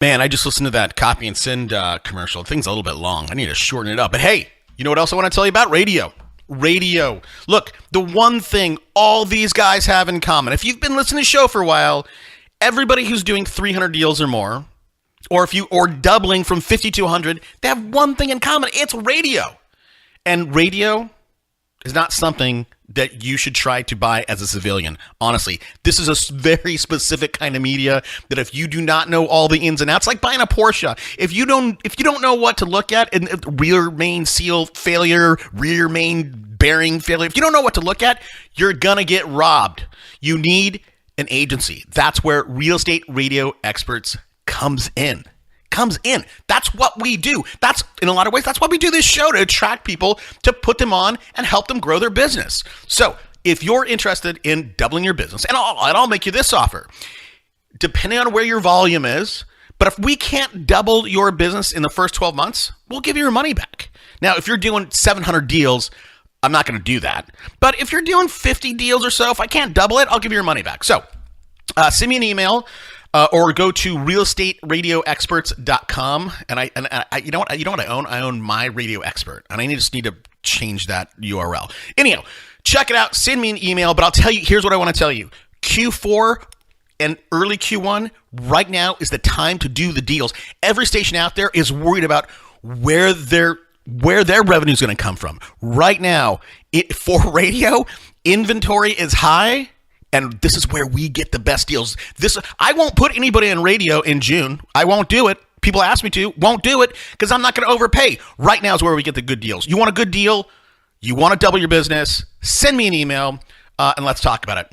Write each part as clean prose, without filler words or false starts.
Man, I just listened to that copy and send commercial. The thing's a little bit long. I need to shorten it up. But hey, you know what else I want to tell you about? Radio. Radio. Look, the one thing all these guys have in common, if you've been listening to the show for a while, everybody who's doing 300 deals or more, or doubling from 50 to 100, they have one thing in common. It's radio. And radio is not something that you should try to buy as a civilian. Honestly, this is a very specific kind of media that if you do not know all the ins and outs, like buying a Porsche, if you don't know what to look at, and rear main seal failure, rear main bearing failure, if you don't know what to look at, you're gonna get robbed. You need an agency. That's where Real Estate Radio Experts comes in. That's what we do. That's, in a lot of ways, that's why we do this show, to attract people, to put them on and help them grow their business. So if you're interested in doubling your business, and I'll make you this offer, depending on where your volume is, but if we can't double your business in the first 12 months, we'll give you your money back. Now, if you're doing 700 deals, I'm not going to do that. But if you're doing 50 deals or so, if I can't double it, I'll give you your money back. So send me an email. Or go to realestateradioexperts.com, and I you know what I own? I own My Radio Expert, and I just need to change that URL. Anyhow, check it out. Send me an email, but I'll tell you. Here's what I want to tell you: Q4 and early Q1 right now is the time to do the deals. Every station out there is worried about where their revenue is going to come from. Right now, for radio, inventory is high. And this is where we get the best deals. I won't put anybody on radio in June. I won't do it. People ask me to. Won't do it because I'm not going to overpay. Right now is where we get the good deals. You want a good deal? You want to double your business? Send me an email and let's talk about it.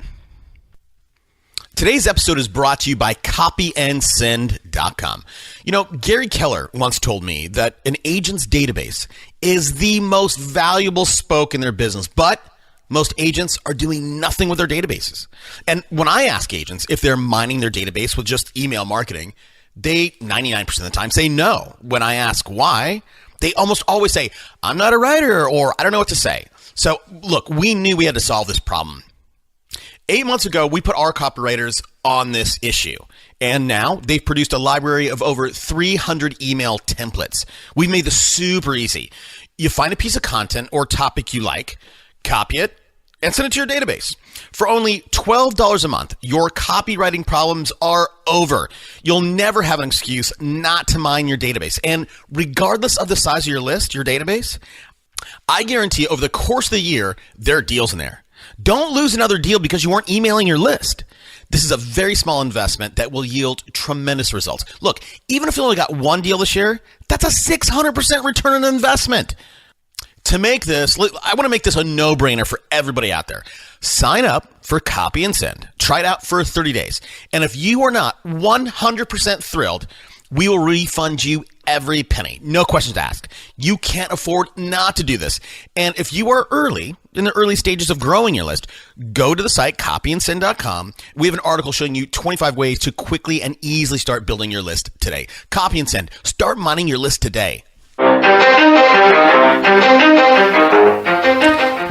Today's episode is brought to you by copyandsend.com. You know, Gary Keller once told me that an agent's database is the most valuable spoke in their business, but most agents are doing nothing with their databases. And when I ask agents if they're mining their database with just email marketing, they 99% of the time say no. When I ask why, they almost always say, I'm not a writer, or I don't know what to say. So look, we knew we had to solve this problem. 8 months ago, we put our copywriters on this issue. And now they've produced a library of over 300 email templates. We've made this super easy. You find a piece of content or topic you like, copy it, and send it to your database. For only $12 a month, your copywriting problems are over. You'll never have an excuse not to mine your database. And regardless of the size of your list, your database, I guarantee over the course of the year, there are deals in there. Don't lose another deal because you weren't emailing your list. This is a very small investment that will yield tremendous results. Look, even if you only got one deal this year, that's a 600% return on investment. To make this, I want to make this a no-brainer for everybody out there. Sign up for Copy and Send. Try it out for 30 days. And if you are not 100% thrilled, we will refund you every penny. No questions asked. You can't afford not to do this. And if you are in the early stages of growing your list, go to the site copyandsend.com. We have an article showing you 25 ways to quickly and easily start building your list today. Copy and Send. Start mining your list today.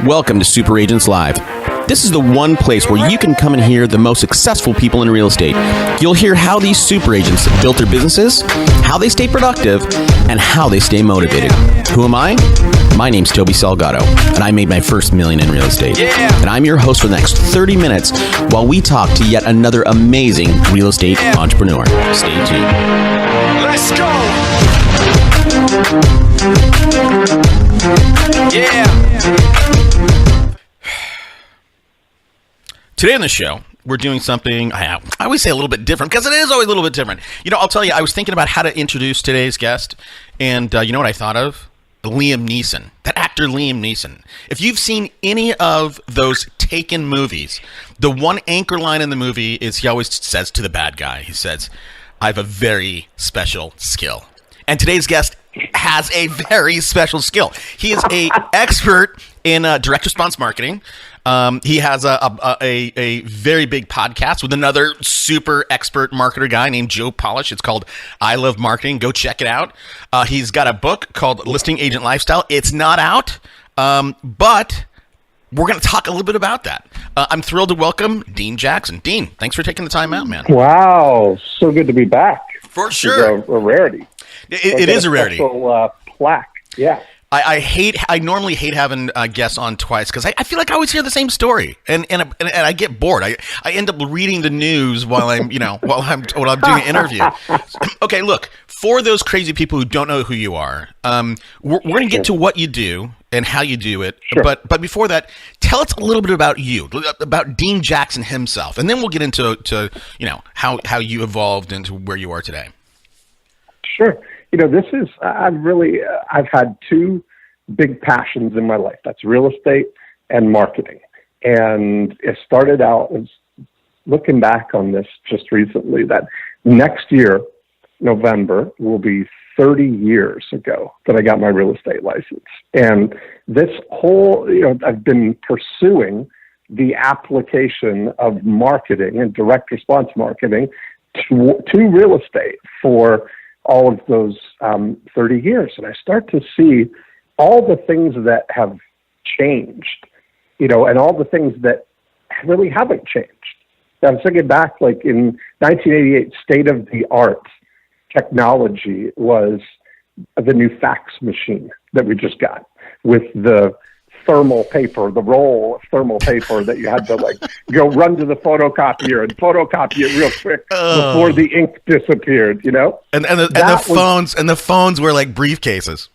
Welcome to Super Agents Live. This is the one place where you can come and hear the most successful people in real estate. You'll hear how these super agents built their businesses, how they stay productive, and how they stay motivated. Who am I? My name's Toby Salgado, and I made my first $1 million in real estate. And I'm your host for the next 30 minutes while we talk to yet another amazing real estate entrepreneur. Stay tuned. Let's go! Yeah. Today on the show, we're doing something, I always say a little bit different, because it is always a little bit different. You know, I'll tell you, I was thinking about how to introduce today's guest, and you know what I thought of? Liam Neeson, that actor Liam Neeson. If you've seen any of those Taken movies, the one anchor line in the movie is he always says to the bad guy, he says, I have a very special skill. And today's guest has a very special skill. He is an expert in direct response marketing. He has a very big podcast with another super expert marketer guy named Joe Polish. It's called I Love Marketing. Go check it out. He's got a book called Listing Agent Lifestyle. It's not out, but we're going to talk a little bit about that. I'm thrilled to welcome Dean Jackson. Dean, thanks for taking the time out, man. Wow. So good to be back. For It's sure. a rarity. It is a rarity. Special, plaque. Yeah. I normally hate having guests on twice because I feel like I always hear the same story, and I get bored. I end up reading the news while I'm doing an interview. Okay, look, for those crazy people who don't know who you are, we're going to get to what you do and how you do it. Sure. But before that, tell us a little bit about you, about Dean Jackson himself, and then we'll get into how you evolved into where you are today. Sure. I've had two big passions in my life. That's real estate and marketing. And it started out as, looking back on this just recently, that next year, November, will be 30 years ago that I got my real estate license. And this whole, I've been pursuing the application of marketing and direct response marketing to real estate for all of those 30 years. And I start to see all the things that have changed, and all the things that really haven't changed. I was thinking back, like in 1988, state-of-the-art technology was the new fax machine that we just got with the thermal paper, the roll of thermal paper that you had to go run to the photocopier and photocopy it real quick before the ink disappeared, And the phones were like briefcases.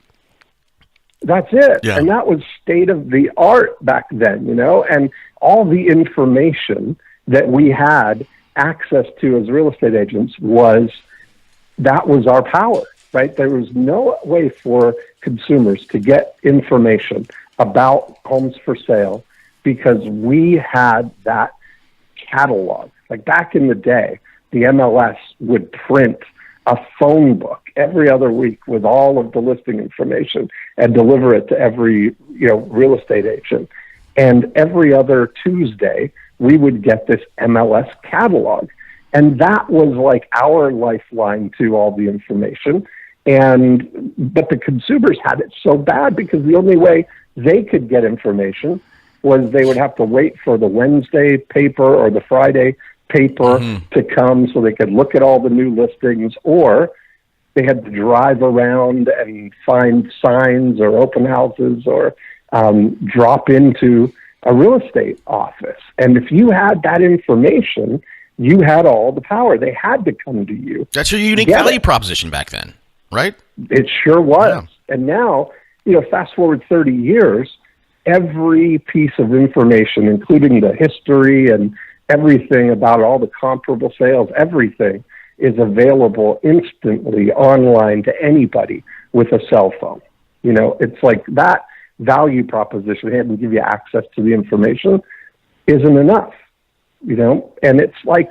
That's it. Yeah. And that was state of the art back then, and all the information that we had access to as real estate agents was our power, right? There was no way for consumers to get information about homes for sale because we had that catalog. Like back in the day, the MLS would print a phone book every other week with all of the listing information and deliver it to every, real estate agent. And every other Tuesday, we would get this MLS catalog. And that was like our lifeline to all the information. But the consumers had it so bad because the only way they could get information was they would have to wait for the Wednesday paper or the Friday paper to come so they could look at all the new listings, or they had to drive around and find signs or open houses or drop into a real estate office. And if you had that information, you had all the power. They had to come to you. That's your unique value proposition back then, right? It sure was. Yeah. And now, fast forward 30 years, every piece of information, including the history and everything about all the comparable sales, everything is available instantly online to anybody with a cell phone. It's like that value proposition, having to give you access to the information, isn't enough, And it's like,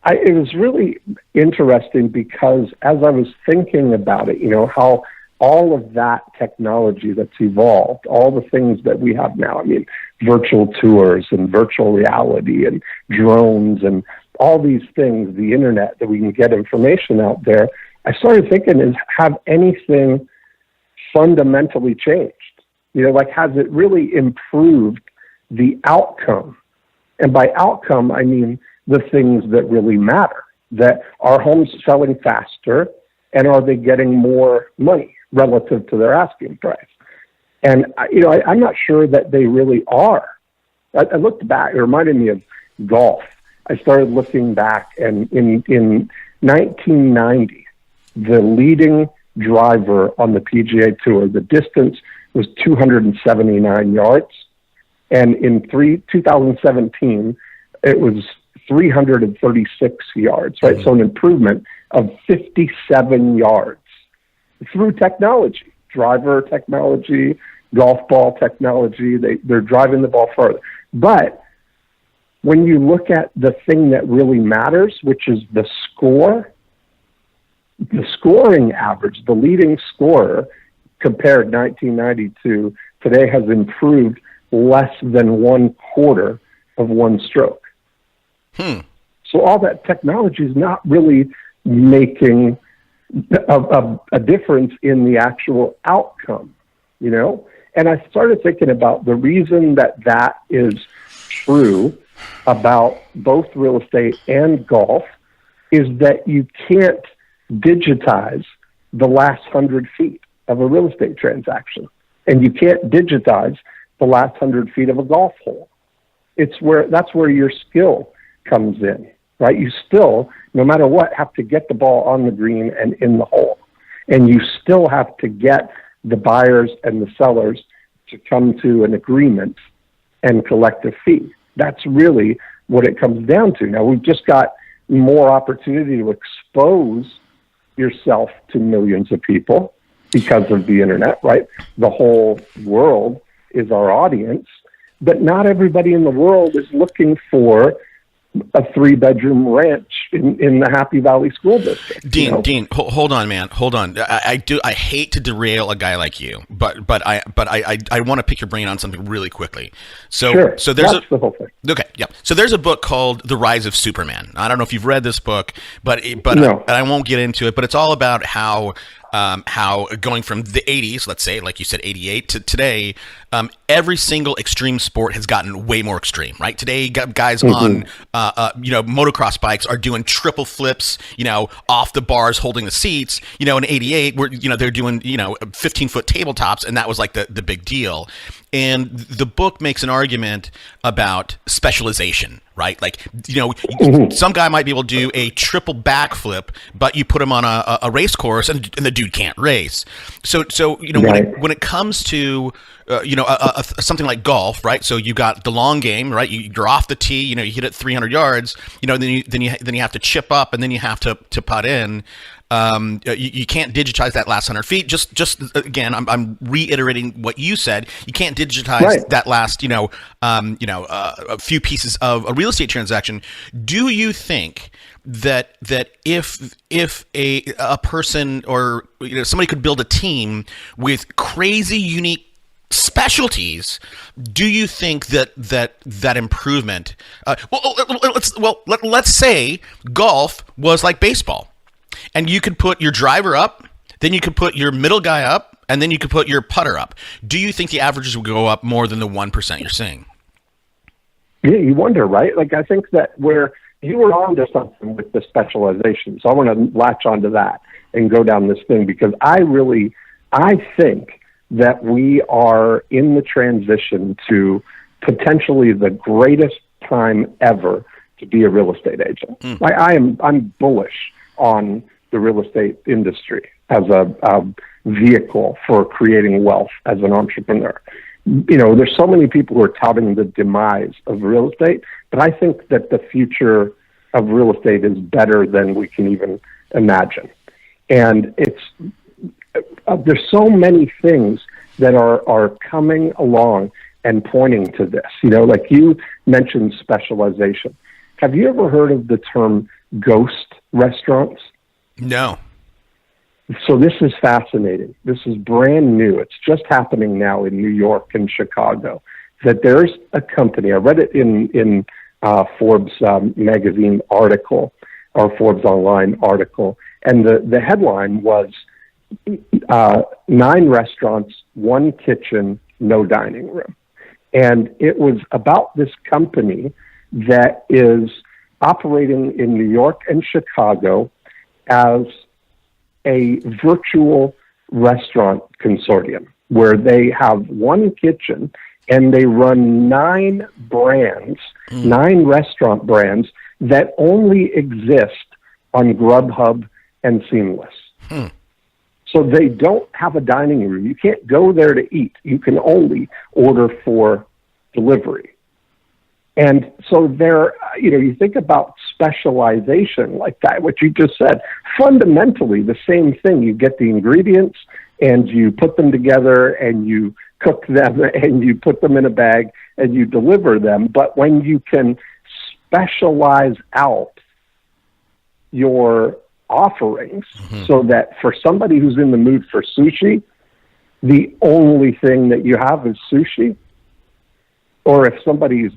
it was really interesting because as I was thinking about it, how all of that technology that's evolved, all the things that we have now, virtual tours and virtual reality and drones and all these things, the internet that we can get information out there, I started thinking, have anything fundamentally changed? Has it really improved the outcome? And by outcome, I mean the things that really matter. That are homes selling faster, and are they getting more money relative to their asking price? And I'm not sure that they really are. I looked back; it reminded me of golf. I started looking back, and in 1990, the leading driver on the PGA Tour, the distance was 279 yards, and in 2017, it was 336 yards, right? So an improvement of 57 yards through technology, driver technology, golf ball technology. They're driving the ball further. But when you look at the thing that really matters, which is the score, the scoring average, the leading scorer compared 1990 to today has improved less than 1/4 of one stroke. So all that technology is not really making a difference in the actual outcome, And I started thinking about the reason that is true about both real estate and golf is that you can't digitize the last 100 feet of a real estate transaction. And you can't digitize the last 100 feet of a golf hole. That's where your skill comes in, right? You still, no matter what, have to get the ball on the green and in the hole. And you still have to get the buyers and the sellers to come to an agreement and collect a fee. That's really what it comes down to. Now, we've just got more opportunity to expose yourself to millions of people because of the internet, right? The whole world is our audience, but not everybody in the world is looking for a 3-bedroom ranch in the Happy Valley School District. Dean, hold on, man. Hold on. I hate to derail a guy like you, but I want to pick your brain on something really quickly. So sure. So there's the whole thing. Okay, yeah. So there's a book called The Rise of Superman. I don't know if you've read this book, but No. I won't get into it. But it's all about how going from the 80s, let's say, like you said, 88 to today, every single extreme sport has gotten way more extreme, right? Today, guys on, motocross bikes are doing triple flips, off the bars, holding the seats. In 88, they're doing, 15-foot tabletops, and that was like the big deal. And the book makes an argument about specialization, right? Like, some guy might be able to do a triple backflip, but you put him on a race course and the dude can't race. So Right. when it comes to something like golf, right? So you got the long game, right? You're off the tee, you hit it 300 yards, then you have to chip up, and then you have to putt in. You can't digitize that last 100 feet. Just again, I'm reiterating what you said. You can't digitize Right. that last, a few pieces of a real estate transaction. Do you think that if a person or somebody could build a team with crazy unique specialties, do you think that improvement? Let's say golf was like baseball. And you could put your driver up, then you could put your middle guy up, and then you could put your putter up. Do you think the averages would go up more than the 1% you're seeing? Yeah, you wonder, right? Like, I think that where you were onto something with the specialization. So I want to latch onto that and go down this thing, because I think that we are in the transition to potentially the greatest time ever to be a real estate agent. Like, I'm bullish on the real estate industry as a vehicle for creating wealth as an entrepreneur. There's so many people who are touting the demise of real estate, but I think that the future of real estate is better than we can even imagine. And there's so many things that are coming along and pointing to this. Like you mentioned specialization. Have you ever heard of the term ghost restaurants? No. So this is fascinating. This is brand new. It's just happening now in New York and Chicago, that there's a company. I read it in Forbes magazine article or Forbes online article. And the headline was 9 restaurants, 1 kitchen, no dining room. And it was about this company that is operating in New York and Chicago as a virtual restaurant consortium where they have 1 kitchen and they run 9 brands, 9 restaurant brands that only exist on Grubhub and Seamless. So they don't have a dining room. You can't go there to eat. You can only order for delivery. And so there, you think about specialization like that, what you just said, fundamentally the same thing. You get the ingredients and you put them together and you cook them and you put them in a bag and you deliver them. But when you can specialize out your offerings so that for somebody who's in the mood for sushi, the only thing that you have is sushi, or if somebody's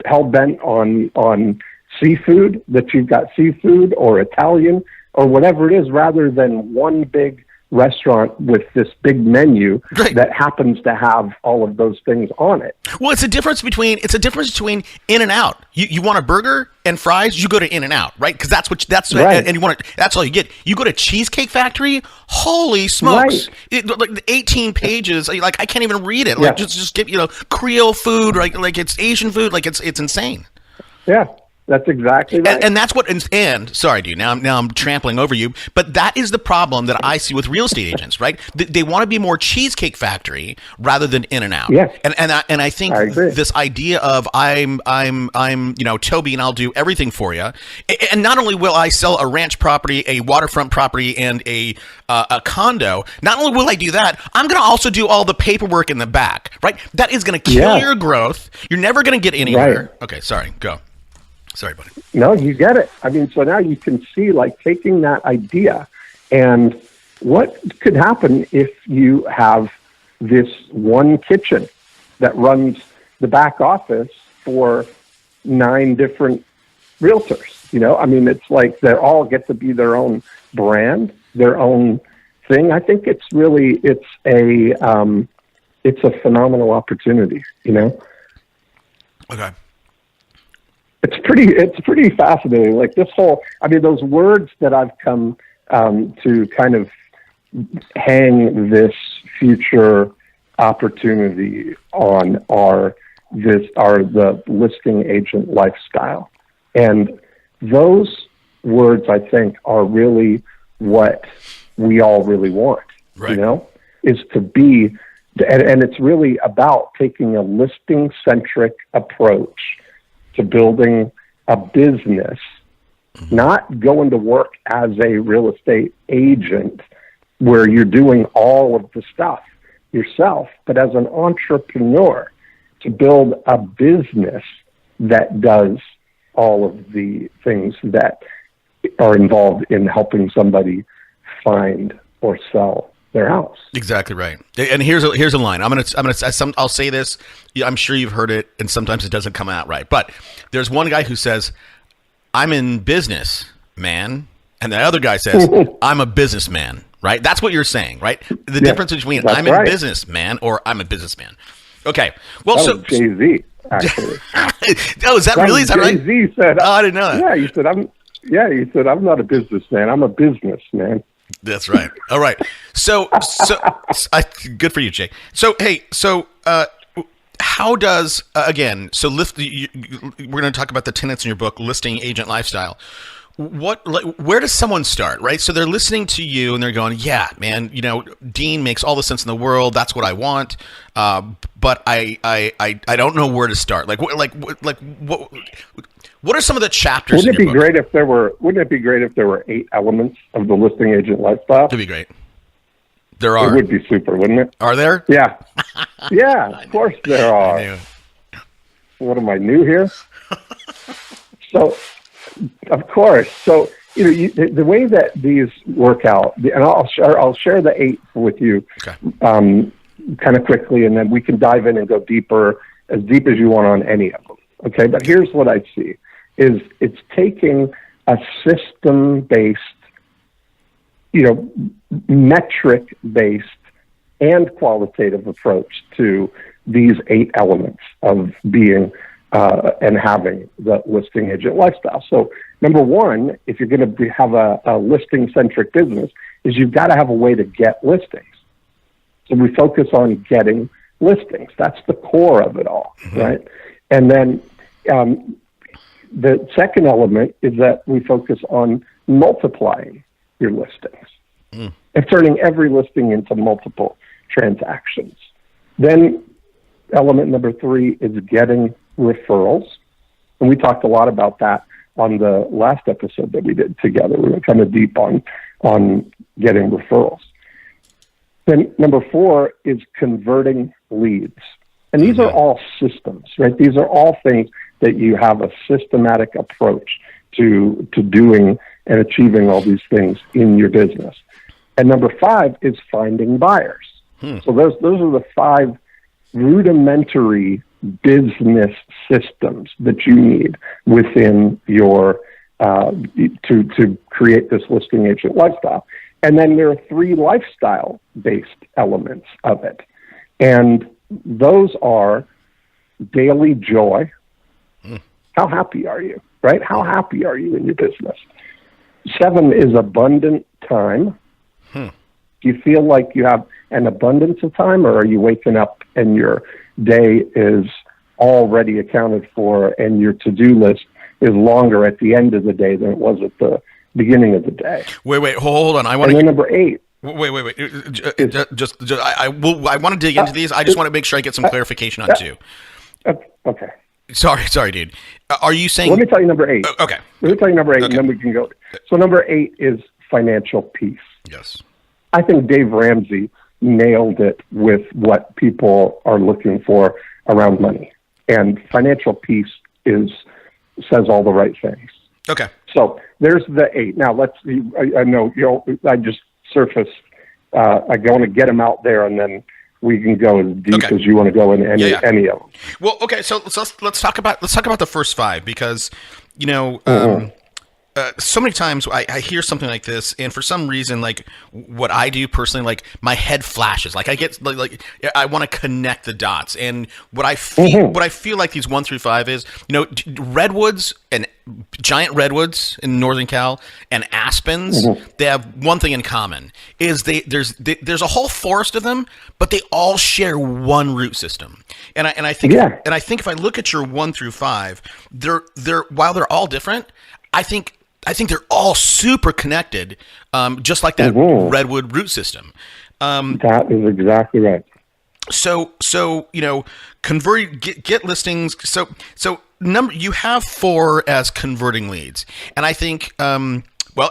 hell-bent on seafood, that you've got seafood or Italian or whatever it is, rather than one big restaurant with this big menu Right. that happens to have all of those things on it. Well, it's a difference between In and Out. You want a burger and fries, you go to In and Out, right? Because Right. and that's all you get. You go to Cheesecake Factory, holy smokes! Right. Like 18 pages, like I can't even read it. Yeah. Like just get Creole food, right? Like it's Asian food, like it's insane. Yeah, that's exactly right. And that's what. And sorry, dude. Now I'm trampling over you. But that is the problem that I see with real estate agents, right? They want to be more Cheesecake Factory rather than In and Out. Yes. And I think I agree. this idea of I'm Toby and I'll do everything for you. And not only will I sell a ranch property, a waterfront property, and a condo. Not only will I do that, I'm going to also do all the paperwork in the back, right? That is going to kill your growth. You're never going to get anywhere. Right. Okay, sorry. Go. Sorry, buddy. No, you get it. I mean, so now you can see, like, taking that idea and what could happen if you have this one kitchen that runs the back office for 9 different realtors. I mean, it's like they all get to be their own brand, their own thing. I think it's a phenomenal opportunity. Okay. It's pretty fascinating. Like this whole, I mean, those words that I've come to kind of hang this future opportunity on are the listing agent lifestyle. And those words, I think, are really what we all really want, right. Is to be, and it's really about taking a listing centric approach to building a business, not going to work as a real estate agent where you're doing all of the stuff yourself, but as an entrepreneur to build a business that does all of the things that are involved in helping somebody find or sell their house. Exactly right. And here's a line. I'll say this. I'm sure you've heard it, and sometimes it doesn't come out right. But there's one guy who says, "I'm in business, man," and the other guy says, "I'm a businessman." Right? That's what you're saying, right? The difference between "I'm in business, man" or "I'm a businessman." Okay. Well, that was Jay-Z, actually. Oh, is that really? Is that right? Jay-Z said, "Oh, I didn't know that." Yeah, he said, "I'm not a businessman. I'm a businessman." That's right. All right. So good for you, Jay. So, hey, how does, again, we're going to talk about the tenets in your book, Listing Agent Lifestyle. Where does someone start, right? So they're listening to you and they're going, yeah, man, Dean makes all the sense in the world. That's what I want. But I don't know where to start. What are some of the chapters? Wouldn't it be great if there were 8 elements of the listing agent lifestyle? That'd be great. There are. It would be super, wouldn't it? Are there? Yeah. Yeah, of course there are. I knew. What am I, new here? So, of course. So, the way that these work out, and I'll share the 8 with you, okay, kind of quickly, and then we can dive in and go deeper, as deep as you want on any of them. Okay, but here's what I see. Is it's taking a system-based, metric-based and qualitative approach to these 8 elements of being and having the listing agent lifestyle. So number 1, if you're going to have a listing-centric business, is you've got to have a way to get listings. So we focus on getting listings. That's the core of it all, right? And then the second element is that we focus on multiplying your listings and turning every listing into multiple transactions. Then element number 3 is getting referrals. And we talked a lot about that on the last episode that we did together. We were kind of deep on getting referrals. Then number 4 is converting leads. And these are all systems, right? These are all things that you have a systematic approach to doing and achieving all these things in your business. And number 5 is finding buyers. So those are the 5 rudimentary business systems that you need within your to create this listing agent lifestyle. And then there are 3 lifestyle-based elements of it. And those are daily joy. How happy are you, right? How happy are you in your business? 7 is abundant time. Do you feel like you have an abundance of time, or are you waking up and your day is already accounted for and your to-do list is longer at the end of the day than it was at the beginning of the day? Wait, hold on. I want to. And then number 8. Wait. I want to dig into these. I just want to make sure I get some clarification on 2. Okay. Sorry, dude. Are you saying? Let me tell you number 8. Okay. Let me tell you number 8, and then we can go. So number 8 is financial peace. Yes. I think Dave Ramsey nailed it with what people are looking for around money, and financial peace says all the right things. Okay. So there's the 8. Now let's. I know I just surfaced. I want to get them out there, and then we can go as deep as you want to go in any of them. Well, okay. So let's talk about the first 5, because so many times I hear something like this, and for some reason, like what I do personally, like my head flashes, like I get like I want to connect the dots, and what I feel like these 1 through 5 is, redwoods and giant redwoods in Northern Cal and aspens, they have one thing in common, is there's a whole forest of them, but they all share one root system. And I think if I look at your 1 through 5, they're while they're all different, I think they're all super connected, just like that redwood root system. That is exactly right. So convert get listings. So you have 4 as converting leads, and I think and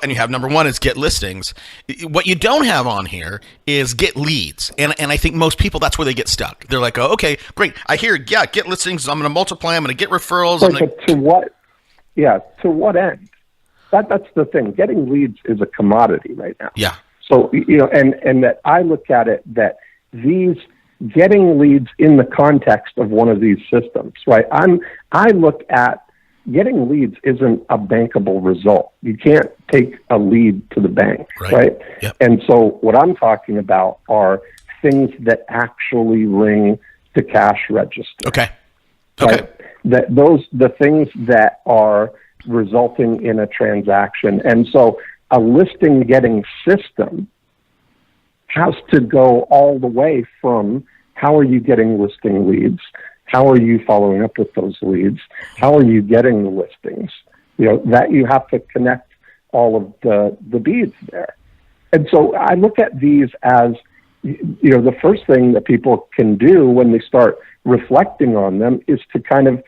you have number 1 is get listings. What you don't have on here is get leads, and I think most people, that's where they get stuck. They're like, oh, okay, great. I hear get listings. I'm going to multiply. I'm going to get referrals. But to what? Yeah, to what end? That's the thing. Getting leads is a commodity right now. Yeah. So, and that I look at it that these getting leads in the context of one of these systems, right? I look at getting leads isn't a bankable result. You can't take a lead to the bank, right? Yep. And so what I'm talking about are things that actually ring the cash register. Okay. Right? The things that are resulting in a transaction. And so a listing getting system has to go all the way from how are you getting listing leads? How are you following up with those leads? How are you getting the listings? That you have to connect all of the beads there. And so I look at these as, the first thing that people can do when they start reflecting on them is to kind of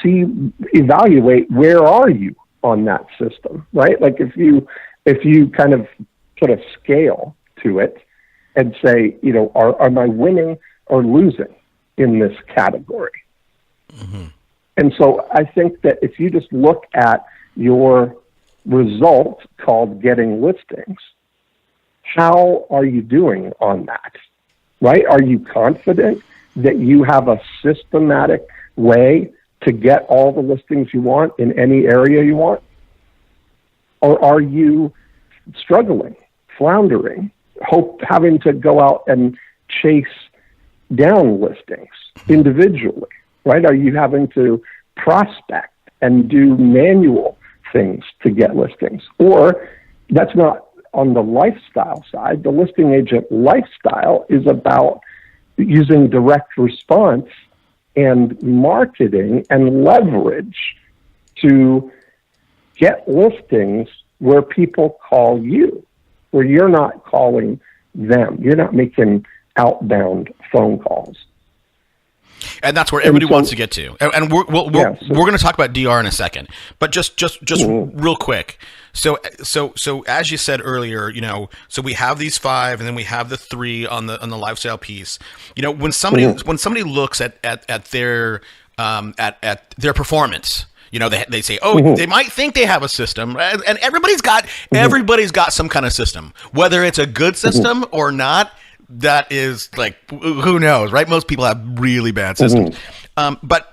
evaluate where are you on that system, right? Like if you kind of put a scale to it and say, am I winning or losing in this category? And so I think that if you just look at your result called getting listings, how are you doing on that, right? Are you confident that you have a systematic way to get all the listings you want in any area you want? Or are you struggling, floundering, having to go out and chase down listings individually, right? Are you having to prospect and do manual things to get listings? Or that's not on the lifestyle side. The listing agent lifestyle is about using direct response and marketing and leverage to get listings where people call you, where you're not calling them. You're not making outbound phone calls. And that's where everybody wants to get to. And we're going to talk about DR in a second. But just real quick. So as you said earlier, so we have these 5, and then we have the 3 on the lifestyle piece. When somebody looks at their performance, they say, they might think they have a system, and everybody's got some kind of system, whether it's a good system or not. That is like, who knows, right? Most people have really bad systems. But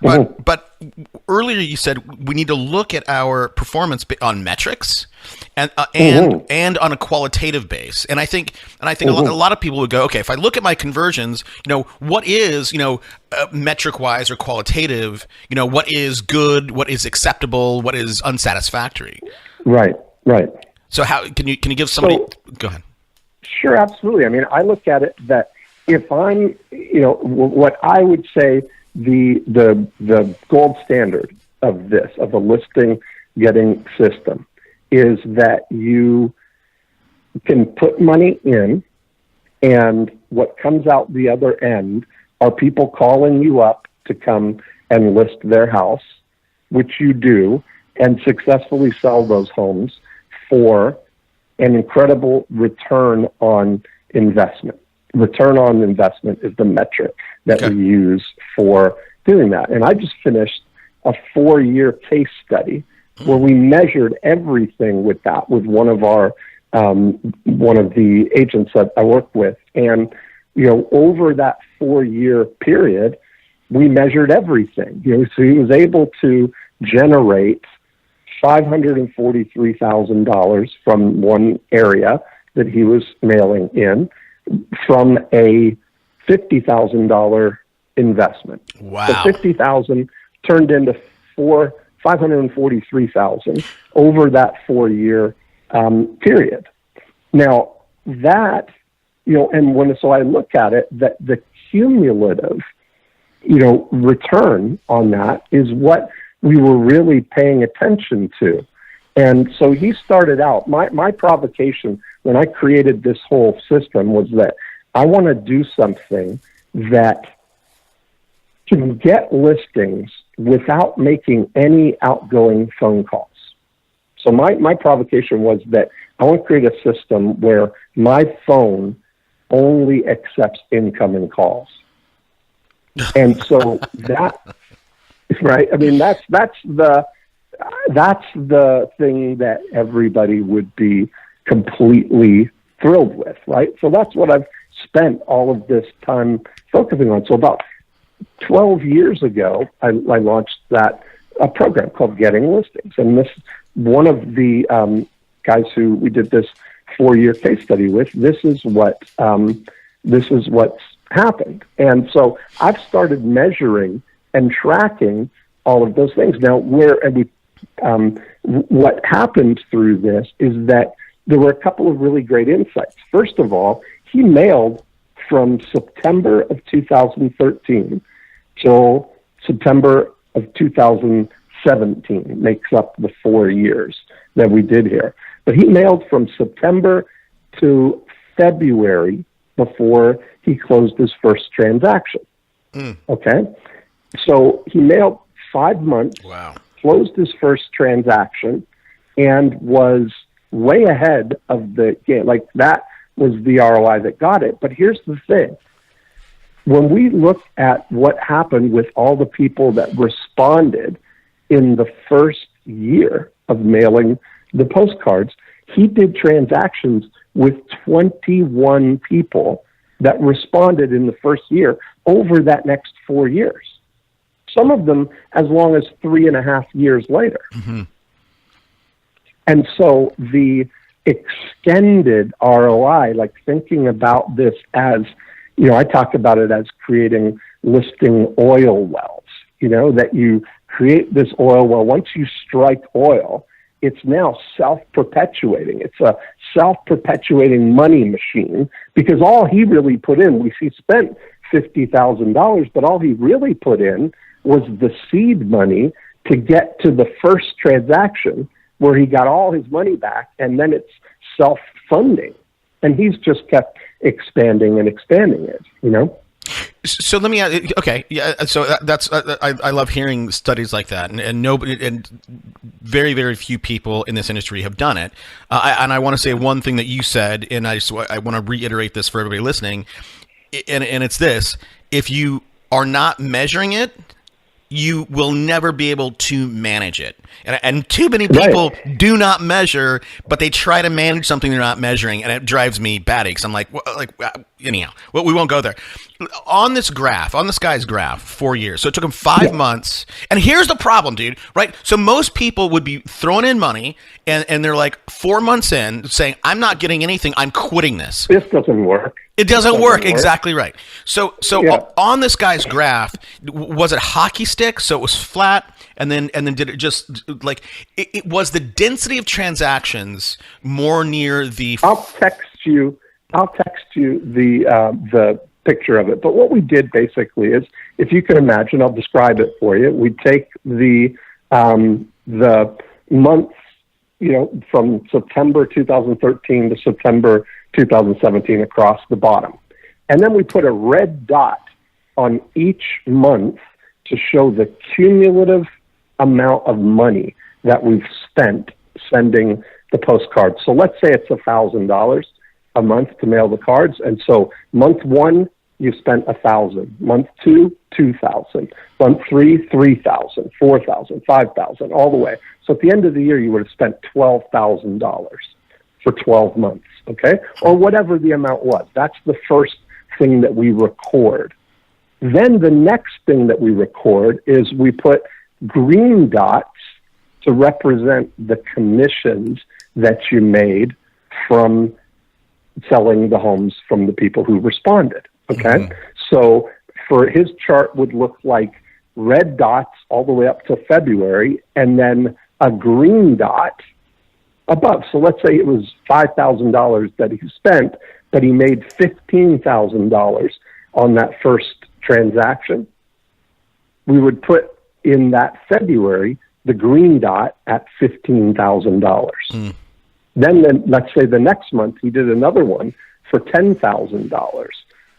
earlier you said we need to look at our performance on metrics, and on a qualitative base. And I think a lot of people would go, okay, if I look at my conversions, what is metric wise or qualitative, what is good, what is acceptable, what is unsatisfactory. Right. So how can you give somebody? Go ahead. Sure, absolutely. I mean, I look at it that if I'm, what I would say the gold standard of the listing getting system is that you can put money in, and what comes out the other end are people calling you up to come and list their house, which you do, and successfully sell those homes for an incredible return on investment. Return on investment is the metric that we use for doing that. And I just finished a 4-year case study where we measured everything with that, with one of the agents that I work with. And, over that 4-year period, we measured everything. So he was able to generate $543,000 from one area that he was mailing in from a $50,000 investment. Wow. So $50,000 turned into $543,000 over that 4-year period. Now that, so I look at it, that the cumulative, return on that is what we were really paying attention to. And so he started out, my provocation when I created this whole system was that I want to do something that can get listings without making any outgoing phone calls. So my provocation was that I want to create a system where my phone only accepts incoming calls. And so that, right? I mean, that's the thing that everybody would be completely thrilled with, right? So that's what I've spent all of this time focusing on. So about 12 years ago, I launched a program called Getting Listings. And this, one of the guys who we did this 4-year case study with, this is what's happened. And so I've started measuring and tracking all of those things. Now, what happened through this is that there were a couple of really great insights. First of all, he mailed from September of 2013 till September of 2017, makes up the 4 years that we did here. But he mailed from September to February before he closed his first transaction. Okay? So he mailed 5 months, closed his first transaction, and was way ahead of the game. Like, that was the ROI that got it. But here's the thing. When we look at what happened with all the people that responded in the first year of mailing the postcards, he did transactions with 21 people that responded in the first year over that next 4 years. Some of them as long as 3.5 years later. Mm-hmm. And so the extended ROI, like thinking about this as, I talk about it as creating listing oil wells, that you create this oil well. Once you strike oil, it's now self-perpetuating. It's a self-perpetuating money machine, because all he really put in, he spent $50,000, but all he really put in was the seed money to get to the first transaction where he got all his money back, and then it's self-funding. And he's just kept expanding and expanding it, So let me add, okay, yeah. So that's I love hearing studies like that, and nobody, and very, very few people in this industry have done it. And I want to say one thing that you said, and I want to reiterate this for everybody listening, and it's this: if you are not measuring it, you will never be able to manage it. And too many people do not measure, but they try to manage something they're not measuring, and it drives me batty, because I'm like, anyhow, well, we won't go there. On this guy's graph, 4 years. So it took him 5 months. And here's the problem, dude, right? So most people would be throwing in money and they're like 4 months in saying, I'm not getting anything. I'm quitting this. This doesn't work. It doesn't work. Exactly right. So on this guy's graph, was it hockey stick? So it was flat. And then did it just like it was the density of transactions more near the. I'll text you the picture of it. But what we did basically is, if you can imagine, I'll describe it for you. We take the months, from September 2013 to September 2017 across the bottom, and then we put a red dot on each month to show the cumulative amount of money that we've spent sending the postcards. So let's say it's $1,000 a month to mail the cards. And so month 1, you spent $1,000. Month 2, $2,000. Month 3, $3,000, $4,000, $5,000, all the way. So at the end of the year, you would have spent $12,000 for 12 months, okay? Or whatever the amount was. That's the first thing that we record. Then the next thing that we record is we put green dots to represent the commissions that you made from selling the homes from the people who responded. Okay. Mm-hmm. So for his chart would look like red dots all the way up to February and then a green dot above. So let's say it was $5,000 that he spent, but he made $15,000 on that first transaction. We would put in that February the green dot at $15,000. Mm. Then let's say the next month he did another one for $10,000.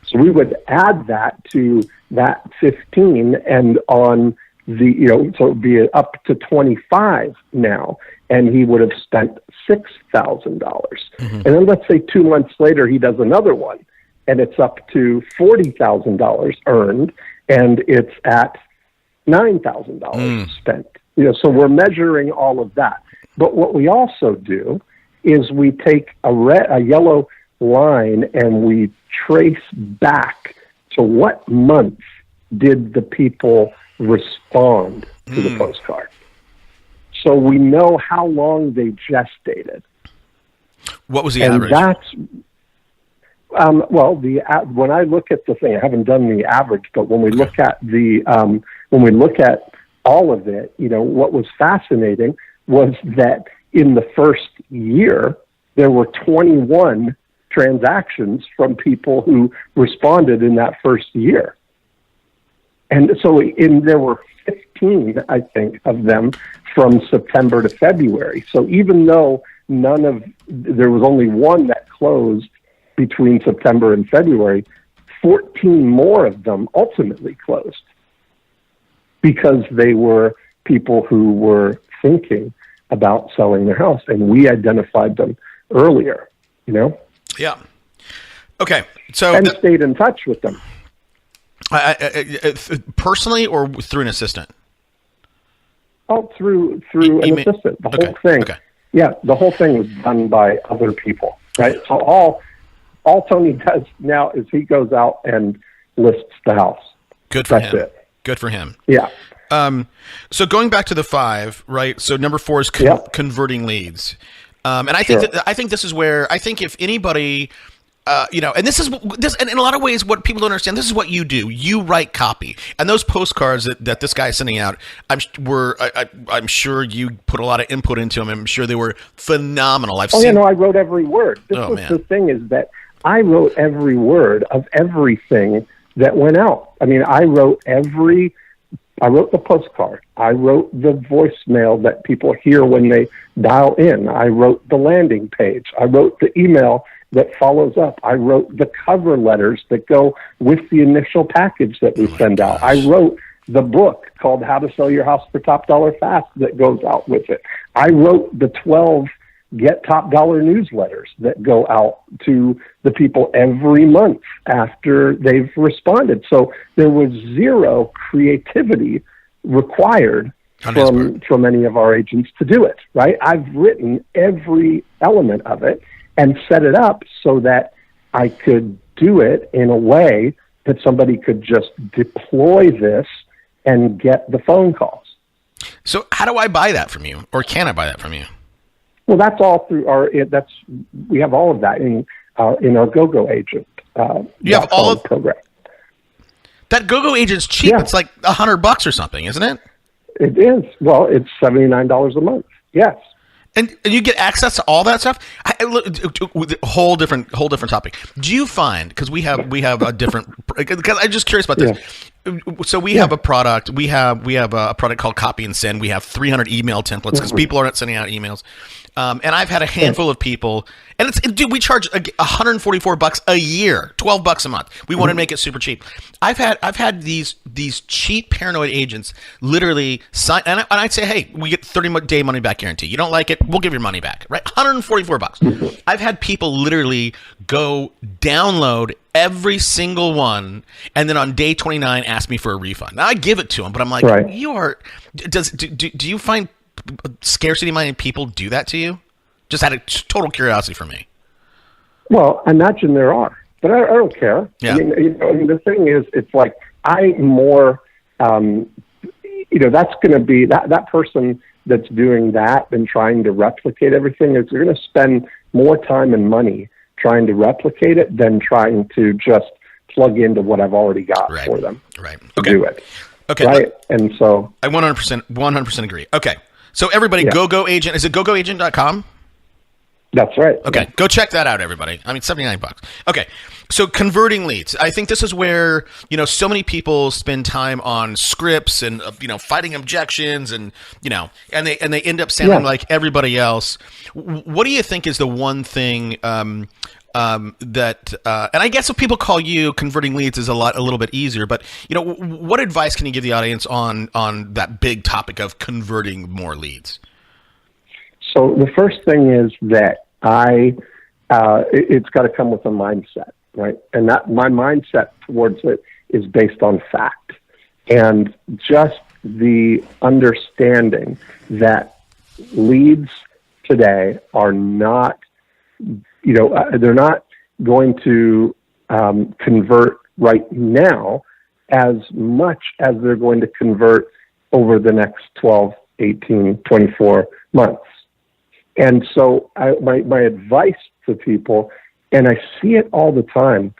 So we would add that to that 15 and on the, so it would be up to 25 now, and he would have spent $6,000. Mm-hmm. And then let's say 2 months later he does another one, and it's up to $40,000 earned, and it's at $9,000 spent. So we're measuring all of that. But what we also do is we take a yellow line and we trace back to what month did the people respond to the postcard. So we know how long they gestated. What was the average? That's when I look at the thing, I haven't done the average, but when we look at all of it, what was fascinating was that in the first year, there were 21 transactions from people who responded in that first year. And so there were 15, I think, of them from September to February. So even though there was only one that closed between September and February, 14 more of them ultimately closed because they were people who were thinking about selling their house, and we identified them earlier, Yeah. Okay. So and stayed in touch with them. Personally or through an assistant? Oh, through an assistant. The whole thing. Okay. Yeah, the whole thing was done by other people, right? So all Tony does now is he goes out and lists the house. Good for That's him. it. Good for him. Yeah. So going back to the 5, right? So number 4 is converting leads. And I think I think this is where I think if anybody, and this and in a lot of ways, what people don't understand, this is what you do. You write copy, and those postcards that this guy is sending out, I'm sure you put a lot of input into them. I'm sure they were phenomenal. I wrote every word. The thing is that I wrote every word of everything that went out. I mean, I wrote the postcard. I wrote the voicemail that people hear when they dial in. I wrote the landing page. I wrote the email that follows up. I wrote the cover letters that go with the initial package that we send out. I wrote the book called How to Sell Your House for Top Dollar Fast that goes out with it. I wrote the 12 Get Top Dollar newsletters that go out to the people every month after they've responded. So there was zero creativity required from any of our agents to do it, right? I've written every element of it and set it up so that I could do it in a way that somebody could just deploy this and get the phone calls. So how do I buy that from you, or can I buy that from you? Well, that's all through we have all of that in our GoGo Agent. You have all of program. That GoGo Agent's cheap. Yeah. It's like $100 or something, isn't it? It is. Well, it's $79 a month. Yes. And you get access to all that stuff. Whole different topic. Do you find, because we have a different, because I'm just curious about this. Yeah. So we have a product. We have a product called Copy and Send. We have 300 email templates because people aren't sending out emails. And I've had a handful of people, and we charge $144 a year, $12 a month. We want to make it super cheap. I've had these cheap paranoid agents literally sign, and I'd say, hey, we get 30-day money back guarantee. You don't like it, we'll give your money back, right? $144. I've had people literally go download every single one, and then on day 29 ask me for a refund. Now I give it to them, but I'm like, right. Do you find scarcity minded people do that to you? Just out of total curiosity for me. Well, I imagine there are, but I don't care. Yeah. I mean, the thing is, it's like that's going to be that person that's doing that and trying to replicate everything is going to spend more time and money trying to replicate it than trying to just plug into what I've already got for them. Right. To do it. Okay. Right. And so I 100% agree. Okay. So everybody, GoGo Agent, is it gogoagent.com? That's right. Okay, go check that out, everybody. I mean, $79. Okay, so converting leads. I think this is where so many people spend time on scripts and fighting objections, and and they end up sounding like everybody else. What do you think is the one thing that and I guess if people call you, converting leads is a little bit easier, but what advice can you give the audience on that big topic of converting more leads? So the first thing is that it's got to come with a mindset, right? And that my mindset towards it is based on fact and just the understanding that leads today are not, they're not going to convert right now as much as they're going to convert over the next 12, 18, 24 months. And so my advice to people, and I see it all the time,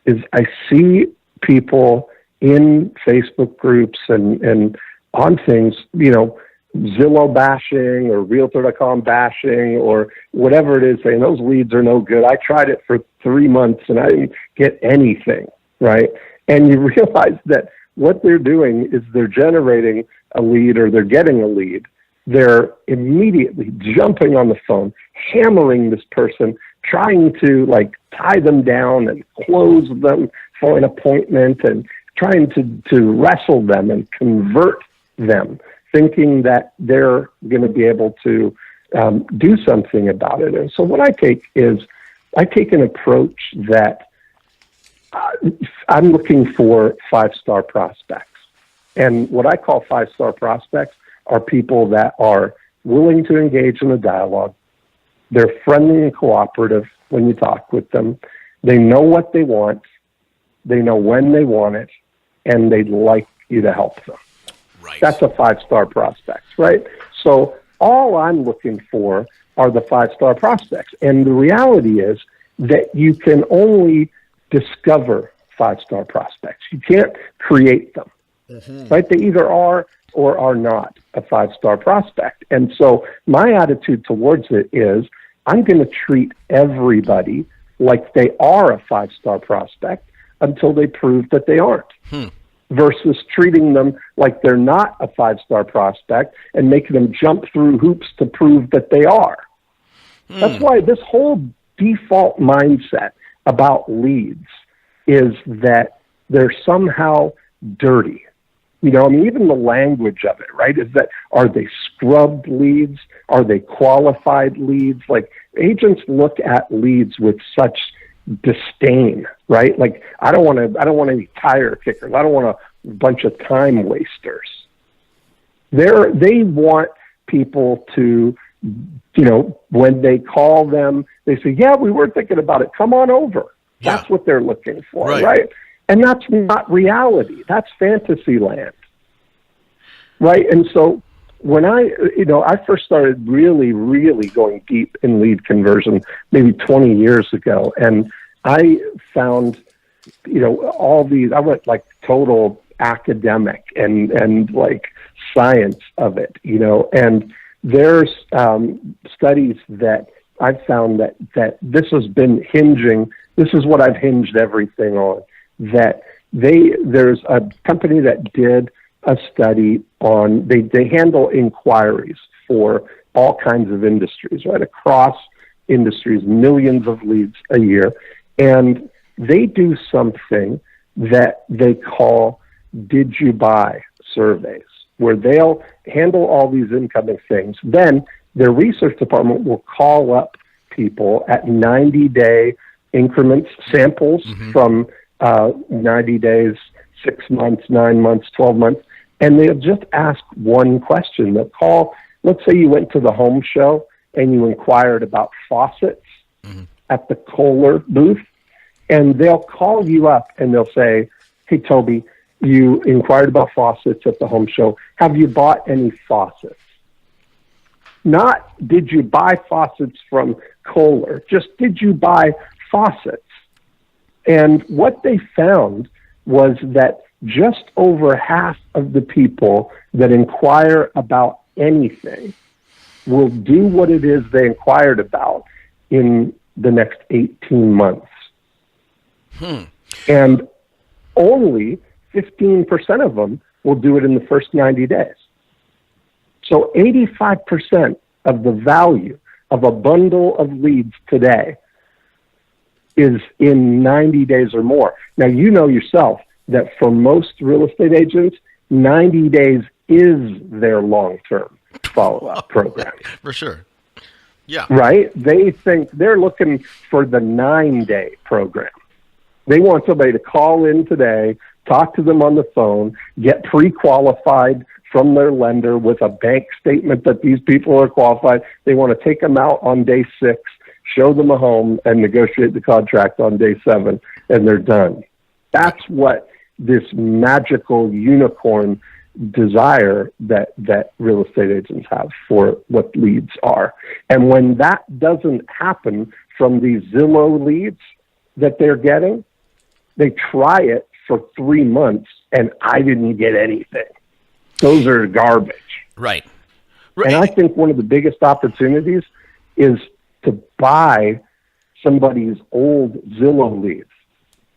is I see people in Facebook groups and on things, Zillow bashing or Realtor.com bashing or whatever it is, saying those leads are no good. I tried it for 3 months and I didn't get anything, right? And you realize that what they're doing is they're generating a lead or they're getting a lead. They're immediately jumping on the phone, hammering this person, trying to tie them down and close them for an appointment and trying to wrestle them and convert them, thinking that they're going to be able to do something about it. And so what I take is I take an approach that I'm looking for 5-star prospects. And what I call 5-star prospects are people that are willing to engage in a dialogue. They're friendly and cooperative when you talk with them. They know what they want. They know when they want it, and they'd like you to help them. Right. That's a 5-star prospect, right? So all I'm looking for are the 5-star prospects. And the reality is that you can only discover 5-star prospects. You can't create them, right? They either are or are not a 5-star prospect. And so my attitude towards it is I'm going to treat everybody like they are a 5-star prospect until they prove that they aren't, versus treating them like they're not a 5-star prospect and making them jump through hoops to prove that they are. That's why this whole default mindset about leads is that they're somehow dirty. Even the language of it, right, is that are they scrubbed leads? Are they qualified leads? Agents look at leads with such disdain, right? I don't want any tire kickers. I don't want a bunch of time wasters. They want people to, when they call them, they say, yeah, we were thinking about it. Come on over. Yeah. That's what they're looking for, Right. right? And that's not reality. That's fantasy land, right? And so when I first started really, really going deep in lead conversion maybe 20 years ago, and I found, all these, I went like total academic and like science of it, and there's studies that I've found that this has been this is what I've hinged everything on, that there's a company that did a study on, they handle inquiries for all kinds of industries, right, across industries, millions of leads a year, and they do something that they call did you buy surveys, where they'll handle all these incoming things. Then their research department will call up people at 90-day increments, samples from 90 days, 6 months, 9 months, 12 months, and they'll just ask one question. They'll call, let's say you went to the home show and you inquired about faucets at the Kohler booth, and they'll call you up and they'll say, hey, Toby, you inquired about faucets at the home show. Have you bought any faucets? Not did you buy faucets from Kohler, just did you buy faucets? And what they found was that just over half of the people that inquire about anything will do what it is they inquired about in the next 18 months. And only 15% of them will do it in the first 90 days. So 85% of the value of a bundle of leads today is in 90 days or more. Now, you know yourself that for most real estate agents, 90 days is their long-term follow-up program. For sure. Yeah. Right? They think they're looking for the 9-day program. They want somebody to call in today, talk to them on the phone, get pre-qualified from their lender with a bank statement that these people are qualified. They want to take them out on day 6, show them a home, and negotiate the contract on day 7, and they're done. That's what this magical unicorn desire that real estate agents have for what leads are. And when that doesn't happen from these Zillow leads that they're getting, they try it for 3 months, and I didn't get anything. Those are garbage. Right. And I think one of the biggest opportunities is to buy somebody's old Zillow leads.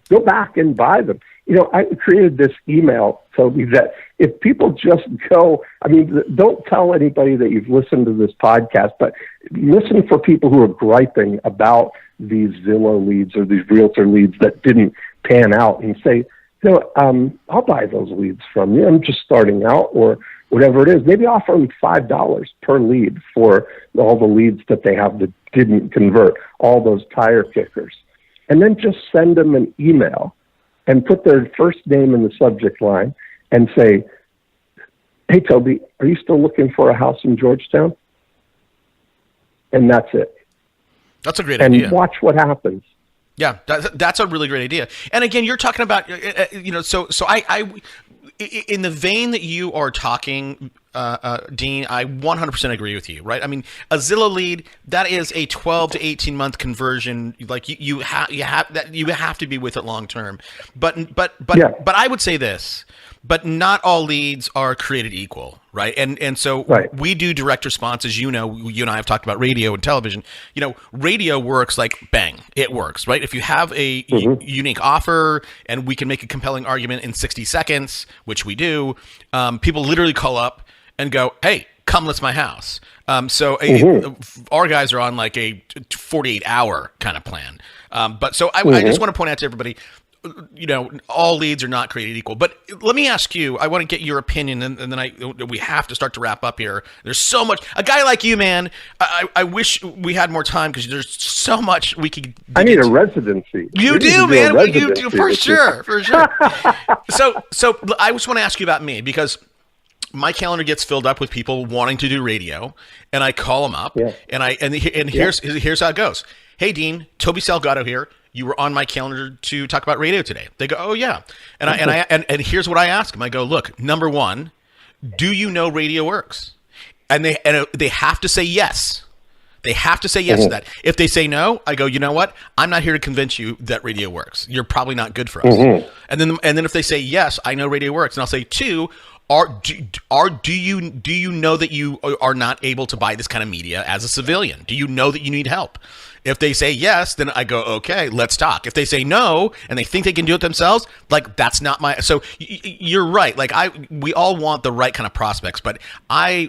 Go back and buy them. I created this email, Toby, that if people just go, don't tell anybody that you've listened to this podcast, but listen for people who are griping about these Zillow leads or these realtor leads that didn't pan out, and say, I'll buy those leads from you. I'm just starting out, or whatever it is. Maybe offer them $5 per lead for all the leads that they have that didn't convert, all those tire kickers. And then just send them an email and put their first name in the subject line and say, hey, Toby, are you still looking for a house in Georgetown? And that's it. That's a great idea. And watch what happens. Yeah, that's a really great idea. And again, you're talking about, so I in the vein that you are talking, Dean, I 100% agree with you, right? I mean, a Zillow lead, that is a 12 to 18 month conversion. Like you have to be with it long term. But I would say this. But not all leads are created equal, right? And so we do direct response, as you and I have talked about radio and television. Radio works like bang, it works, right? If you have a unique offer and we can make a compelling argument in 60 seconds, which we do, people literally call up and go, hey, come list my house. Our guys are on like a 48-hour kind of plan. But I just want to point out to everybody, all leads are not created equal. But let me ask you, I want to get your opinion, and then we have to start to wrap up here. There's so much. A guy like you, man, I wish we had more time because there's so much we could. I need a residency. You do, man. You do, for sure. So I just want to ask you about me, because my calendar gets filled up with people wanting to do radio, and I call them up, and here's how it goes. Hey, Dean, Toby Salgado here. you were on my calendar to talk about radio today. They go, oh yeah. And here's what I ask them. I go, look, number one, do you know radio works? And they have to say yes. They have to say yes to that. If they say no, I go, you know what? I'm not here to convince you that radio works. You're probably not good for us. And then if they say yes, I know radio works, and I'll say two, do you know that you are not able to buy this kind of media as a civilian? Do you know that you need help? If they say yes, then I go, okay, let's talk. If they say no and they think they can do it themselves, like that's not my. So you're right. Like we all want the right kind of prospects, but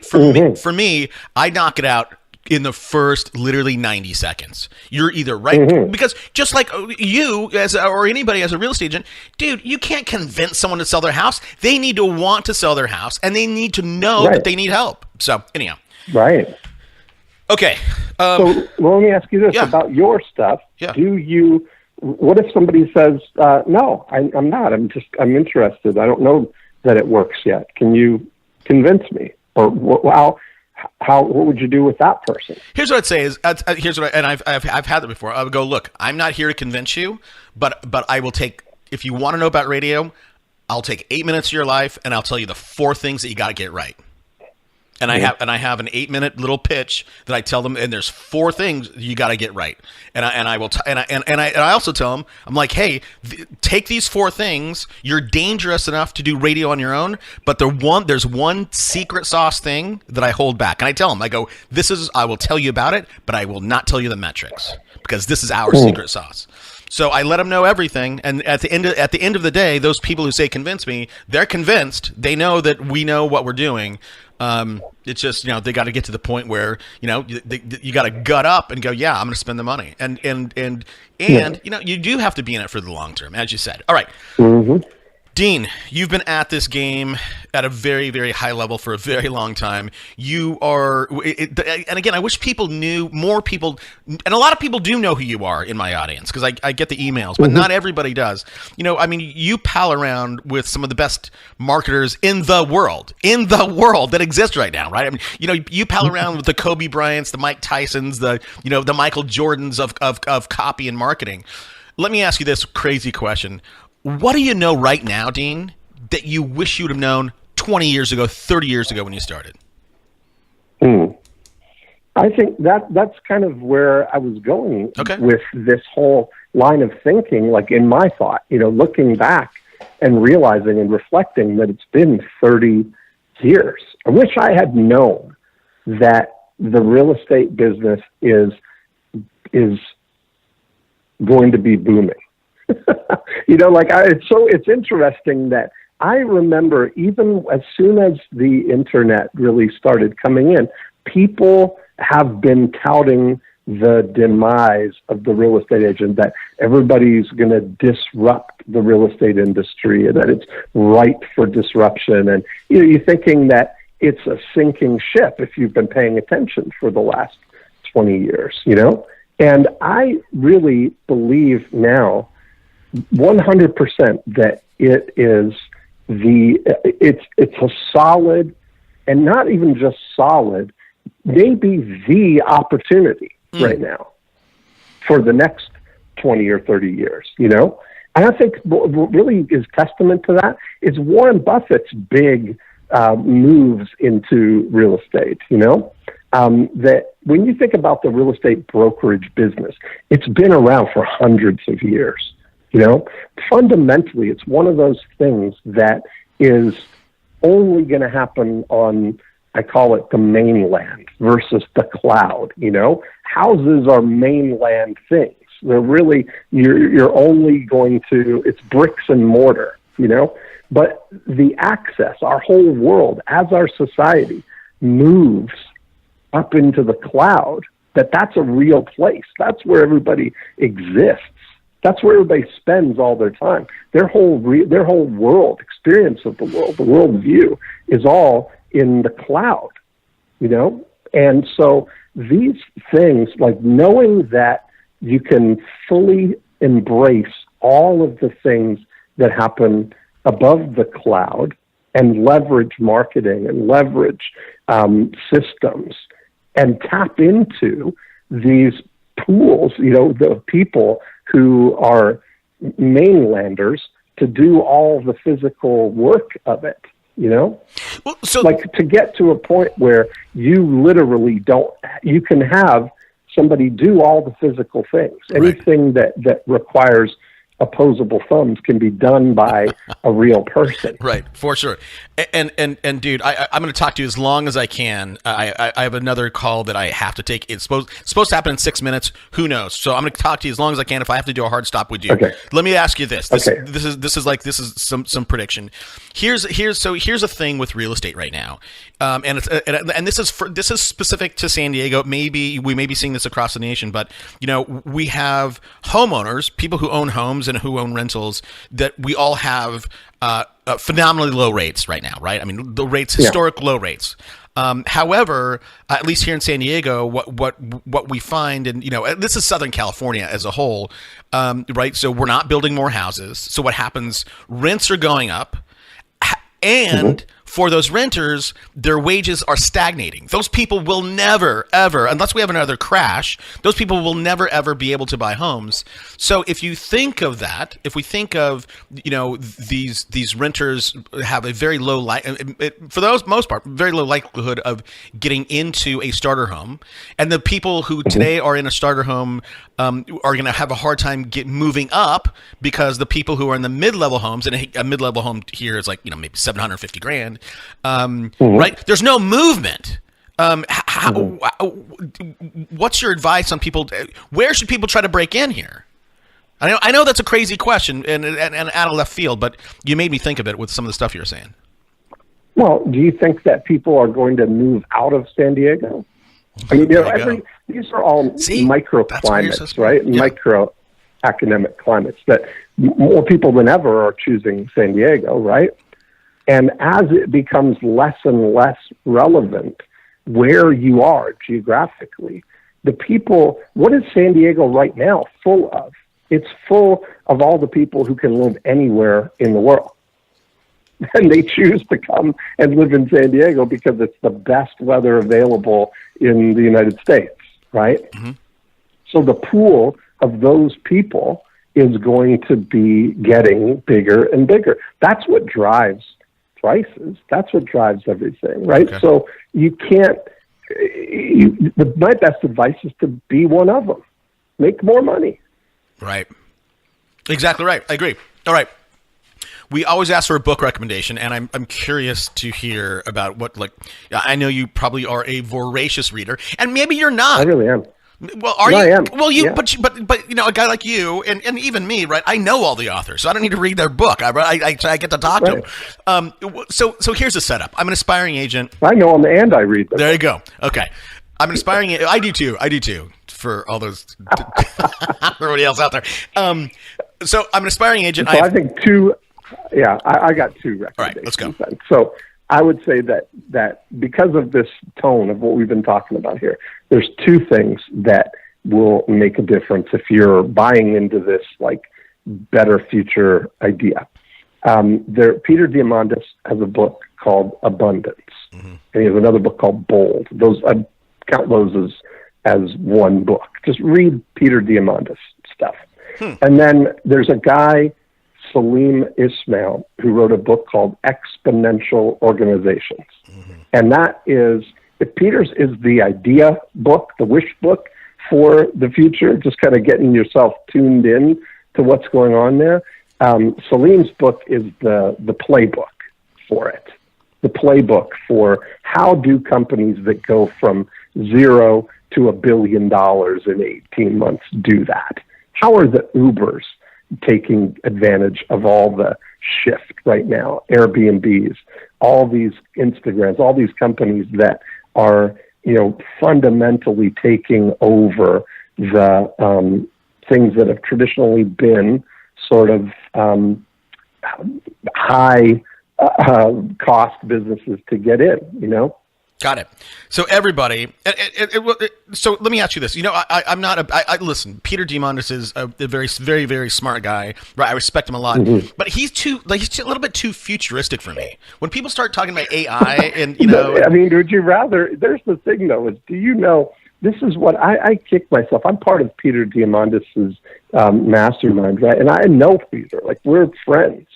for me, I knock it out in the first literally 90 seconds. You're either right, because just like you or anybody as a real estate agent, dude, you can't convince someone to sell their house. They need to want to sell their house, and they need to know that they need help. So anyhow. Right. Okay. So let me ask you this about your stuff. Yeah. What if somebody says, no, I'm not, I'm interested. I don't know that it works yet. Can you convince me? Or what would you do with that person? Here's what I'd say is, and I've had that before. I would go, look, I'm not here to convince you, but I will take, if you want to know about radio, I'll take 8 minutes of your life and I'll tell you the 4 things that you got to get right. And I have an 8-minute little pitch that I tell them, and there's 4 things you got to get right. And I also tell them, I'm like, hey, take these 4 things. You're dangerous enough to do radio on your own, but there's one secret sauce thing that I hold back. And I tell them, I go, I will tell you about it, but I will not tell you the metrics because this is our secret sauce. So I let them know everything, and at the end of the day, those people who say convince me, they're convinced. They know that we know what we're doing. It's just, they got to get to the point where, you got to gut up and go, yeah, I'm going to spend the money. And you do have to be in it for the long term, as you said. All right. Dean, you've been at this game at a very, very high level for a very long time. You are, and again, I wish people knew, more people, and a lot of people do know who you are in my audience, because I get the emails, but not everybody does. You pal around with some of the best marketers in the world that exist right now, right? You pal around with the Kobe Bryants, the Mike Tysons, the Michael Jordans of copy and marketing. Let me ask you this crazy question. What do you know right now, Dean, that you wish you would have known 20 years ago, 30 years ago when you started? I think that's kind of where I was going with this whole line of thinking, like in my thought, looking back and realizing and reflecting that it's been 30 years. I wish I had known that the real estate business is going to be booming. It's interesting that I remember, even as soon as the internet really started coming in, people have been touting the demise of the real estate agent, that everybody's going to disrupt the real estate industry, and that it's ripe for disruption. And you're thinking that it's a sinking ship if you've been paying attention for the last 20 years, And I really believe now 100% that it's a solid, and not even just solid, maybe the opportunity right now for the next 20 or 30 years, And I think what really is testament to that is Warren Buffett's big moves into real estate, that when you think about the real estate brokerage business, it's been around for hundreds of years. Fundamentally, it's one of those things that is only going to happen on, I call it the mainland versus the cloud. Houses are mainland things. They're really, you're only going to, it's bricks and mortar, but the access, our whole world, as our society moves up into the cloud, that's a real place. That's where everybody exists. That's where everybody spends all their time. Their whole world experience of the world view is all in the cloud, And so these things, like knowing that you can fully embrace all of the things that happen above the cloud and leverage marketing and leverage systems and tap into these pools, the people who are mainlanders to do all the physical work of it, you know? Well, so Like to get to a point where you literally you can have somebody do all the physical things. Anything that requires opposable thumbs can be done by a real person. Right, for sure. And dude, I'm going to talk to you as long as I can. I have another call that I have to take. It's supposed to happen in 6 minutes. Who knows? So I'm going to talk to you as long as I can. If I have to do a hard stop with you, okay. Let me ask you this. This is some prediction. Here's a thing with real estate right now, and this is specific to San Diego. Maybe we may be seeing this across the nation, but you know, we have homeowners, people who own homes and who own rentals, that we all have phenomenally low rates right now, right? I mean, the rates, historic low rates. However, at least here in San Diego, what we find, and you know, this is Southern California as a whole, right? So we're not building more houses. So what happens? Rents are going up, and for those renters, their wages are stagnating. Those people will never, ever, unless we have another crash, those people will never, ever be able to buy homes. So if you think of that, if we think of, you know, these renters have a very low, for the most part, very low likelihood of getting into a starter home. And the people who today are in a starter home are going to have a hard time moving up, because the people who are in the mid-level homes, and a mid-level home here is like, you know, maybe $750,000, right? There's no movement. What's your advice on people? Where should people try to break in here? I know that's a crazy question and out of left field, but you made me think of it with some of the stuff you're saying. Well, do you think that people are going to move out of San Diego? I mean, you know, these are all microclimates, right? Yeah. Micro academic climates that more people than ever are choosing San Diego, right? And as it becomes less and less relevant where you are geographically, the people, what is San Diego right now full of? It's full of all the people who can live anywhere in the world. And they choose to come and live in San Diego because it's the best weather available in the United States, right? So the pool of those people is going to be getting bigger and bigger. That's what drives prices. That's what drives everything, right? Okay. So you can't, my best advice is to be one of them. Make more money. Right. Exactly right. I agree. All right. We always ask for a book recommendation, and I'm curious to hear about what, like, I know you probably are a voracious reader, and maybe you're not. I really am. Well, are you? I am. Well, yeah. but you know, a guy like you and even me, right? I know all the authors, so I don't need to read their book. I get to talk to them. So here's the setup. I'm an aspiring agent. I know them and I read them. There you go. Okay, I'm an aspiring. I do too. For all those everybody else out there. So I'm an aspiring agent. So I think two. Yeah, I got two recommendations. All right, let's go. Then. So I would say that because of this tone of what we've been talking about here, there's two things that will make a difference if you're buying into this like better future idea. Peter Diamandis has a book called Abundance, and he has another book called Bold. I count those as one book. Just read Peter Diamandis stuff. And then there's a guy, Salim Ismail, who wrote a book called Exponential Organizations. And that is, if Peter's is the idea book, the wish book for the future, just kind of getting yourself tuned in to what's going on there. Salim's book is the playbook for it. The playbook for how do companies that go from zero to $1 billion in 18 months do that? How are the Ubers taking advantage of all the shift right now? Airbnbs, all these Instagrams, all these companies that are, you know, fundamentally taking over the things that have traditionally been sort of high cost businesses to get in, you know? Got it. So everybody, so let me ask you this. You know, I'm not listen, Peter Diamandis is a very, very, very smart guy. Right. I respect him a lot, but he's a little bit too futuristic for me. When people start talking about AI and, you know, I mean, would you rather, there's the thing though, is do you know this is what I kick myself. I'm part of Peter Diamandis's mastermind, right? And I know Peter, like we're friends.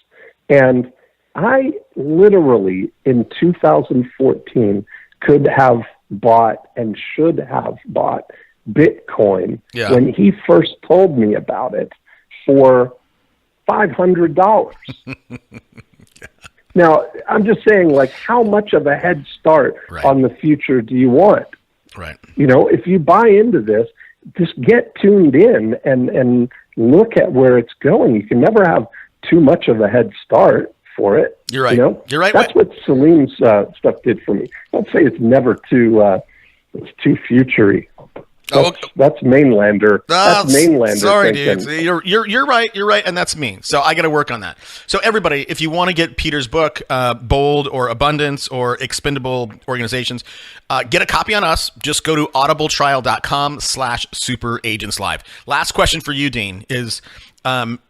And I literally in 2014 could have bought and should have bought Bitcoin when he first told me about it for $500. Now, I'm just saying, like, how much of a head start on the future do you want? Right. If you buy into this, just get tuned in and look at where it's going. You can never have too much of a head start for it. You're right. You're right. That's what Salim's stuff did for me. I'd say it's never too futury. That's mainlander. That's mainlander. Sorry, thinking. dude. You're right. You're right, and that's me. So I got to work on that. So everybody, if you want to get Peter's book, Bold or Abundance or Expendable Organizations, get a copy on us. Just go to audibletrial.com/superagentslive. Last question for you, Dean, is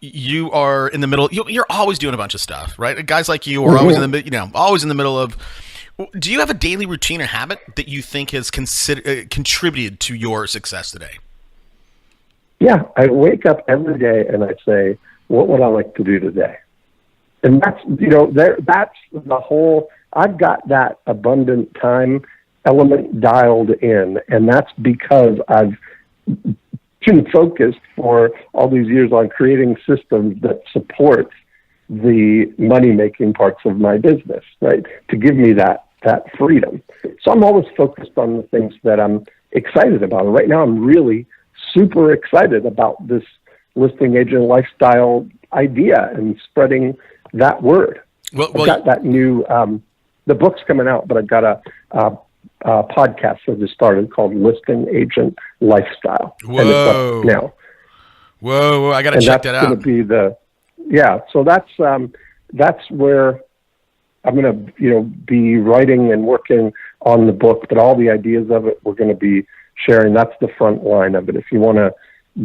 you are in the middle. You're always doing a bunch of stuff, right? Guys like you are always in the always in the middle of. Do you have a daily routine or habit that you think has contributed to your success today? Yeah, I wake up every day and I say, what would I like to do today? And that's, that's the whole, I've got that abundant time element dialed in. And that's because I've been focused for all these years on creating systems that support the money-making parts of my business, right? To give me that freedom. So I'm always focused on the things that I'm excited about. And right now I'm really super excited about this listing agent lifestyle idea and spreading that word. I've got that new, the book's coming out, but I've got a podcast that just started called Listing Agent Lifestyle. Whoa. And it's up now. Whoa, I got to check that out. That's going to be so that's where I'm going to, be writing and working on the book, but all the ideas of it we're going to be sharing. That's the front line of it. If you want to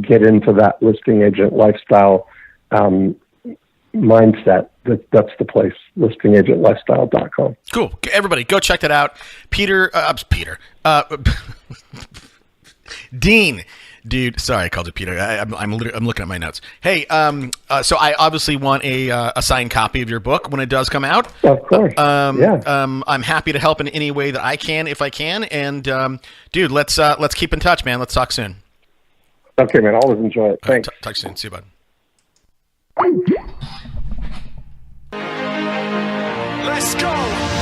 get into that listing agent lifestyle mindset, that's the place, listingagentlifestyle.com. Cool. Everybody, go check that out. Dean. Dude, sorry I called you Peter. I'm looking at my notes. Hey, so I obviously want a signed copy of your book when it does come out. Of course. I'm happy to help in any way that I can, if I can. And dude, let's keep in touch, man. Let's talk soon. Okay, man. Always enjoy it. Thanks. Talk soon. See you, bud. Let's go.